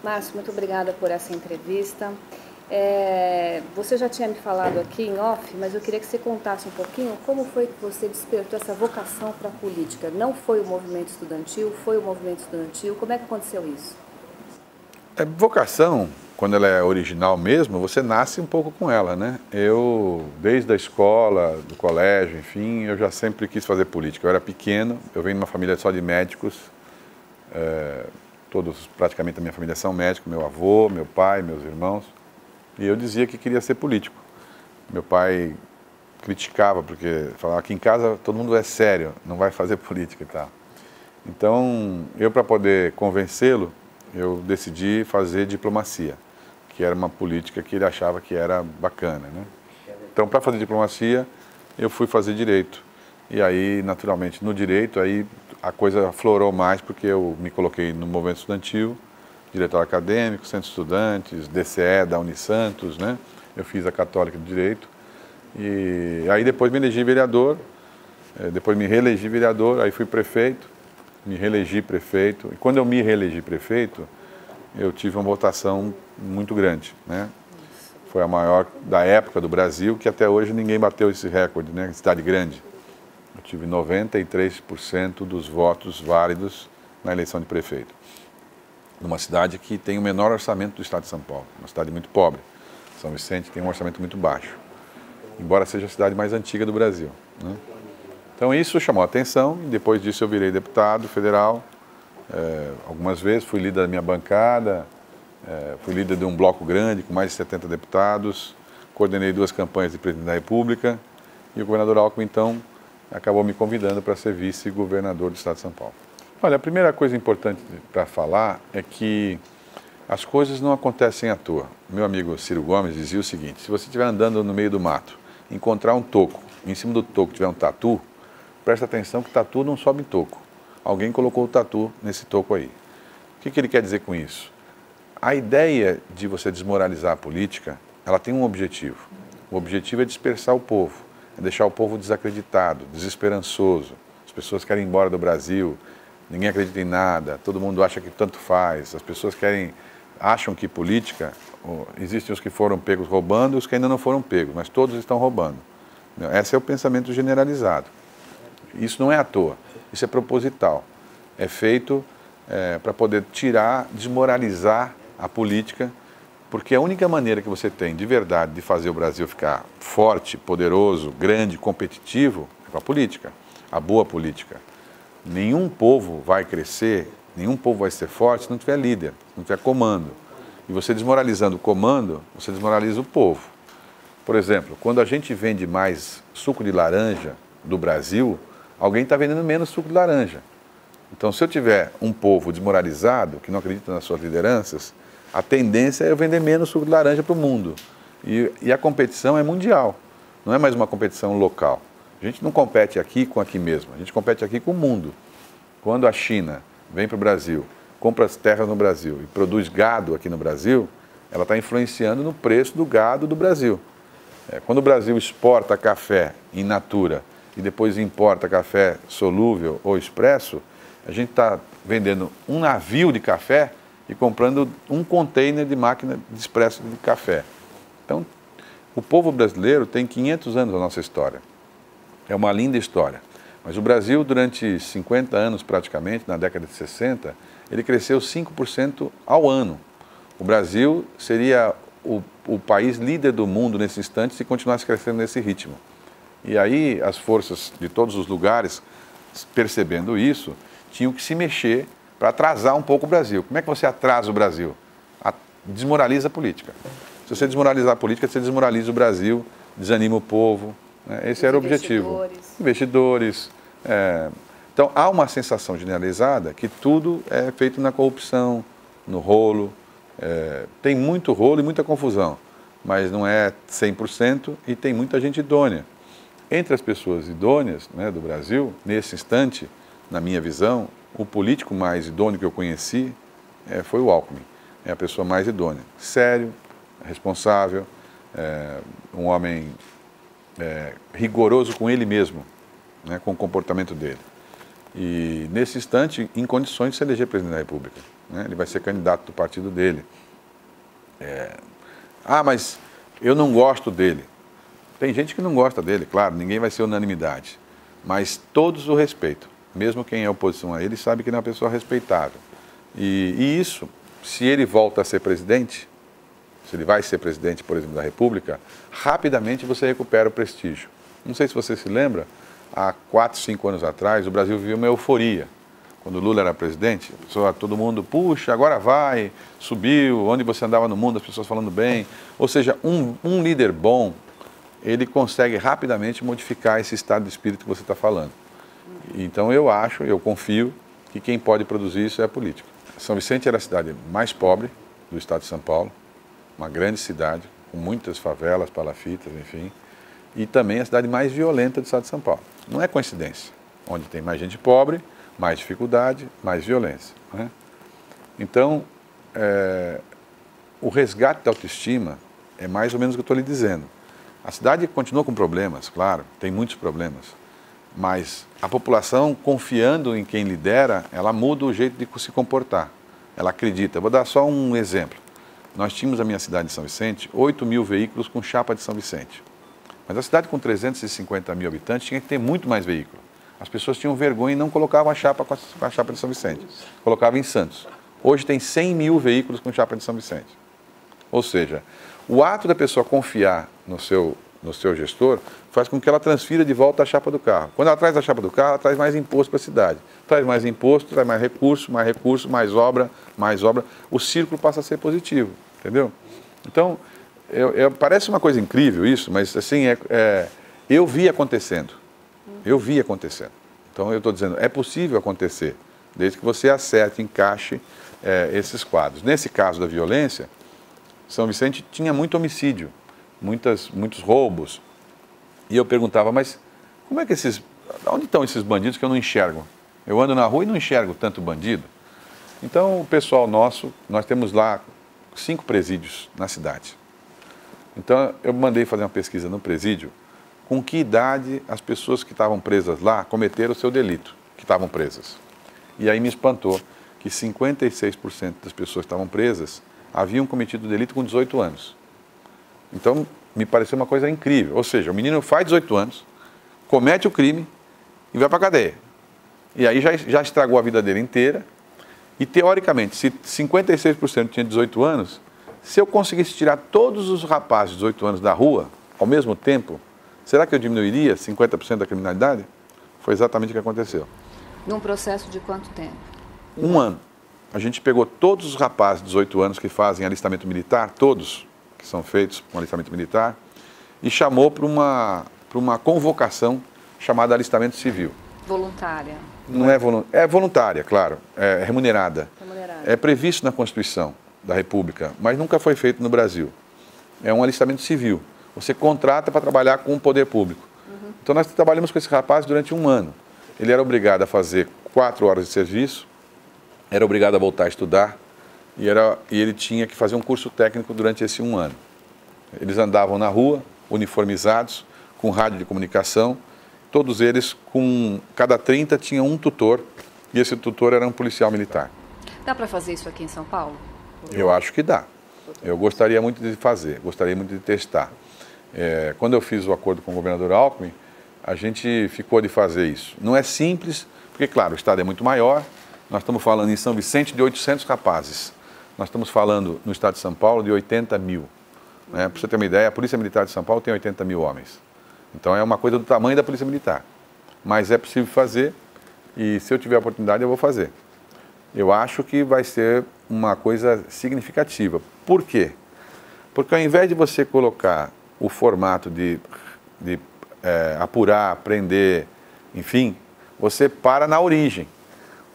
Márcio, muito obrigada por essa entrevista. Você já tinha me falado aqui em off, mas eu queria que você contasse um pouquinho como foi que você despertou essa vocação para a política. Não foi o movimento estudantil, foi o movimento estudantil. Como é que aconteceu isso? Vocação, quando ela é original mesmo, você nasce um pouco com ela, né? Eu, desde a escola, do colégio, enfim, eu já sempre quis fazer política. Eu era pequeno, eu venho de uma família só de médicos, todos, praticamente a minha família são médicos, meu avô, meu pai, meus irmãos, e eu dizia que queria ser político. Meu pai criticava, porque falava que em casa todo mundo é sério, não vai fazer política e tal. Então, eu para poder convencê-lo, eu decidi fazer diplomacia, que era uma política que ele achava que era bacana, né? Então, para fazer diplomacia, eu fui fazer direito. E aí, naturalmente, no direito, aí a coisa aflorou mais, porque eu me coloquei no movimento estudantil, diretor acadêmico, centro de estudantes, DCE da Unisantos, né? Eu fiz a Católica de Direito. E aí depois me elegi vereador, depois me reelegi vereador, aí fui prefeito, me reelegi prefeito. E quando eu me reelegi prefeito, eu tive uma votação muito grande, né? Foi a maior da época do Brasil, que até hoje ninguém bateu esse recorde, né? Cidade grande. Eu tive 93% dos votos válidos na eleição de prefeito. Numa cidade que tem o menor orçamento do estado de São Paulo, uma cidade muito pobre. São Vicente tem um orçamento muito baixo, embora seja a cidade mais antiga do Brasil, né? Então isso chamou a atenção e depois disso eu virei deputado federal, algumas vezes, fui líder da minha bancada, fui líder de um bloco grande com mais de 70 deputados, coordenei 2 campanhas de presidente da República e o governador Alckmin então acabou me convidando para ser vice-governador do estado de São Paulo. Olha, a primeira coisa importante para falar é que as coisas não acontecem à toa. Meu amigo Ciro Gomes dizia o seguinte: se você estiver andando no meio do mato, encontrar um toco, em cima do toco tiver um tatu, presta atenção que tatu não sobe em toco. Alguém colocou o tatu nesse toco aí. O que ele quer dizer com isso? A ideia de você desmoralizar a política, ela tem um objetivo. O objetivo é dispersar o povo, é deixar o povo desacreditado, desesperançoso. As pessoas querem ir embora do Brasil, ninguém acredita em nada, todo mundo acha que tanto faz. As pessoas acham que política, existem os que foram pegos roubando e os que ainda não foram pegos, mas todos estão roubando. Esse é o pensamento generalizado. Isso não é à toa, isso é proposital. É feito para poder desmoralizar a política, porque a única maneira que você tem de verdade de fazer o Brasil ficar forte, poderoso, grande, competitivo, é com a política, a boa política. Nenhum povo vai crescer, nenhum povo vai ser forte se não tiver líder, se não tiver comando. E você desmoralizando o comando, você desmoraliza o povo. Por exemplo, quando a gente vende mais suco de laranja do Brasil, alguém está vendendo menos suco de laranja. Então, se eu tiver um povo desmoralizado, que não acredita nas suas lideranças, a tendência é eu vender menos suco de laranja para o mundo. E a competição é mundial, não é mais uma competição local. A gente não compete aqui com aqui mesmo, a gente compete aqui com o mundo. Quando a China vem para o Brasil, compra as terras no Brasil e produz gado aqui no Brasil, ela está influenciando no preço do gado do Brasil. Quando o Brasil exporta café in natura e depois importa café solúvel ou expresso, a gente está vendendo um navio de café e comprando um container de máquina de expresso de café. Então, o povo brasileiro tem 500 anos da nossa história. É uma linda história. Mas o Brasil, durante 50 anos praticamente, na década de 60, ele cresceu 5% ao ano. O Brasil seria o país líder do mundo nesse instante se continuasse crescendo nesse ritmo. E aí as forças de todos os lugares, percebendo isso, tinham que se mexer para atrasar um pouco o Brasil. Como é que você atrasa o Brasil? Desmoraliza a política. Se você desmoralizar a política, você desmoraliza o Brasil, desanima o povo. Esse era o objetivo. Investidores. Então, há uma sensação generalizada que tudo é feito na corrupção, no rolo. Tem muito rolo e muita confusão, mas não é 100% e tem muita gente idônea. Entre as pessoas idôneas, né, do Brasil, nesse instante, na minha visão, o político mais idôneo que eu conheci foi o Alckmin. É a pessoa mais idônea. Sério, responsável, um homem rigoroso com ele mesmo, né, com o comportamento dele. E, nesse instante, em condições de se eleger presidente da República, né? Ele vai ser candidato do partido dele. Ah, mas eu não gosto dele. Tem gente que não gosta dele, claro, ninguém vai ser unanimidade. Mas todos o respeitam. Mesmo quem é oposição a ele sabe que ele é uma pessoa respeitável. E isso, se ele volta a ser presidente, se ele vai ser presidente, por exemplo, da República, rapidamente você recupera o prestígio. Não sei se você se lembra, há 4, 5 anos atrás, o Brasil viveu uma euforia. Quando o Lula era presidente, todo mundo, puxa, agora vai, subiu, onde você andava no mundo, as pessoas falando bem. Ou seja, um líder bom, ele consegue rapidamente modificar esse estado de espírito que você está falando. Então eu acho, eu confio, que quem pode produzir isso é a política. São Vicente era a cidade mais pobre do estado de São Paulo, uma grande cidade, com muitas favelas, palafitas, enfim, e também a cidade mais violenta do estado de São Paulo. Não é coincidência, onde tem mais gente pobre, mais dificuldade, mais violência, né? Então, o resgate da autoestima é mais ou menos o que eu estou lhe dizendo. A cidade continua com problemas, claro, tem muitos problemas, mas a população, confiando em quem lidera, ela muda o jeito de se comportar. Ela acredita. Vou dar só um exemplo. Nós tínhamos na minha cidade de São Vicente 8.000 veículos com chapa de São Vicente. Mas a cidade com 350 mil habitantes tinha que ter muito mais veículos. As pessoas tinham vergonha e não colocavam a chapa com a chapa de São Vicente. Colocavam em Santos. Hoje tem 100.000 veículos com chapa de São Vicente. Ou seja, o ato da pessoa confiar no seu gestor faz com que ela transfira de volta a chapa do carro. Quando ela traz a chapa do carro, ela traz mais imposto para a cidade. Traz mais imposto, traz mais recurso, mais obra, mais obra. O círculo passa a ser positivo, entendeu? Então, parece uma coisa incrível isso, mas assim, eu vi acontecendo. Eu vi acontecendo. Então, eu estou dizendo, é possível acontecer, desde que você acerte, encaixe esses quadros. Nesse caso da violência, São Vicente tinha muito homicídio, muitos roubos. E eu perguntava, mas como é que onde estão esses bandidos que eu não enxergo? Eu ando na rua e não enxergo tanto bandido. Então, o pessoal nosso, nós temos lá 5 presídios na cidade. Então, eu mandei fazer uma pesquisa no presídio, com que idade as pessoas que estavam presas lá cometeram o seu delito, que estavam presas. E aí me espantou que 56% das pessoas que estavam presas haviam cometido o delito com 18 anos. Então, me pareceu uma coisa incrível. Ou seja, o menino faz 18 anos, comete o crime e vai para a cadeia. E aí já estragou a vida dele inteira. E, teoricamente, se 56% tinha 18 anos, se eu conseguisse tirar todos os rapazes de 18 anos da rua, ao mesmo tempo, será que eu diminuiria 50% da criminalidade? Foi exatamente o que aconteceu. Num processo de quanto tempo? 1 ano. A gente pegou todos os rapazes de 18 anos que fazem alistamento militar, todos que são feitos com alistamento militar, e chamou para uma convocação chamada alistamento civil. Voluntária? Não é voluntária. É voluntária, claro. É remunerada. É previsto na Constituição da República, mas nunca foi feito no Brasil. É um alistamento civil. Você contrata para trabalhar com o poder público. Então nós trabalhamos com esse rapaz durante 1 ano. Ele era obrigado a fazer 4 horas de serviço, era obrigado a voltar a estudar e ele tinha que fazer um curso técnico durante esse 1 ano. Eles andavam na rua, uniformizados, com rádio de comunicação, todos eles, cada 30 tinha um tutor, e esse tutor era um policial militar. Dá para fazer isso aqui em São Paulo? Eu acho que dá. Eu gostaria muito de fazer, gostaria muito de testar. Quando eu fiz o acordo com o governador Alckmin, a gente ficou de fazer isso. Não é simples, porque, claro, o estado é muito maior. Nós estamos falando em São Vicente de 800 rapazes. Nós estamos falando no estado de São Paulo de 80.000. Para você ter uma ideia, a Polícia Militar de São Paulo tem 80.000 homens. Então é uma coisa do tamanho da Polícia Militar. Mas é possível fazer e, se eu tiver a oportunidade, eu vou fazer. Eu acho que vai ser uma coisa significativa. Por quê? Porque ao invés de você colocar o formato de apurar, prender, enfim, você para na origem.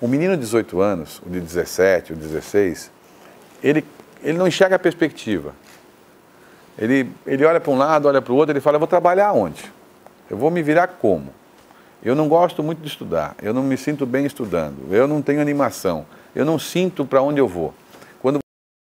O menino de 18 anos, o de 17, o de 16, ele não enxerga a perspectiva. Ele olha para um lado, olha para o outro, ele fala, eu vou trabalhar onde? Eu vou me virar como? Eu não gosto muito de estudar, eu não me sinto bem estudando, eu não tenho animação, eu não sinto para onde eu vou. Quando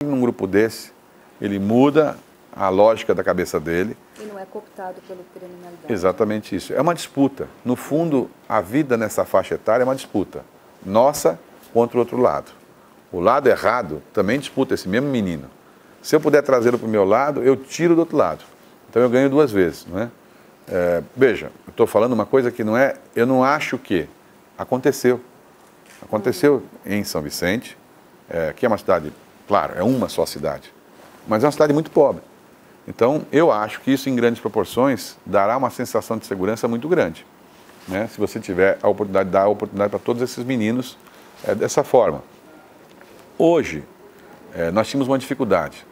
você num grupo desse, ele muda a lógica da cabeça dele. E não é cooptado pela criminalidade. Exatamente isso. É uma disputa. No fundo, a vida nessa faixa etária é uma disputa. Nossa contra o outro lado. O lado errado também disputa esse mesmo menino. Se eu puder trazê-lo para o meu lado, eu tiro do outro lado. Então eu ganho duas vezes, não é? Veja, eu estou falando uma coisa que não é... Eu não acho que... Aconteceu. Aconteceu em São Vicente, que é uma cidade, claro, é uma só cidade, mas é uma cidade muito pobre. Então, eu acho que isso, em grandes proporções, dará uma sensação de segurança muito grande, né? Se você tiver a oportunidade, dar a oportunidade para todos esses meninos dessa forma. Hoje, nós tínhamos uma dificuldade.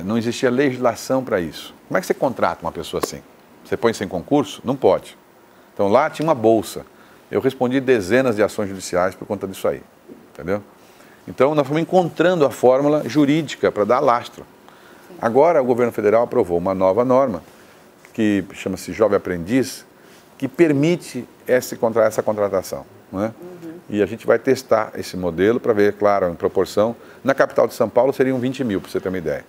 Não existia legislação para isso. Como é que você contrata uma pessoa assim? Você põe sem concurso? Não pode. Então, lá tinha uma bolsa. Eu respondi dezenas de ações judiciais por conta disso aí, entendeu? Então, nós fomos encontrando a fórmula jurídica para dar lastro. Agora, o governo federal aprovou uma nova norma, que chama-se Jovem Aprendiz, que permite essa contratação, não é? E a gente vai testar esse modelo para ver, claro, em proporção. Na capital de São Paulo seriam 20 mil, para você ter uma ideia.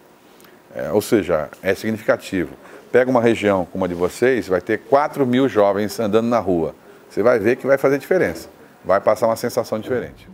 Ou seja, é significativo. Pega uma região como a de vocês, vai ter 4 mil jovens andando na rua. Você vai ver que vai fazer diferença. Vai passar uma sensação diferente.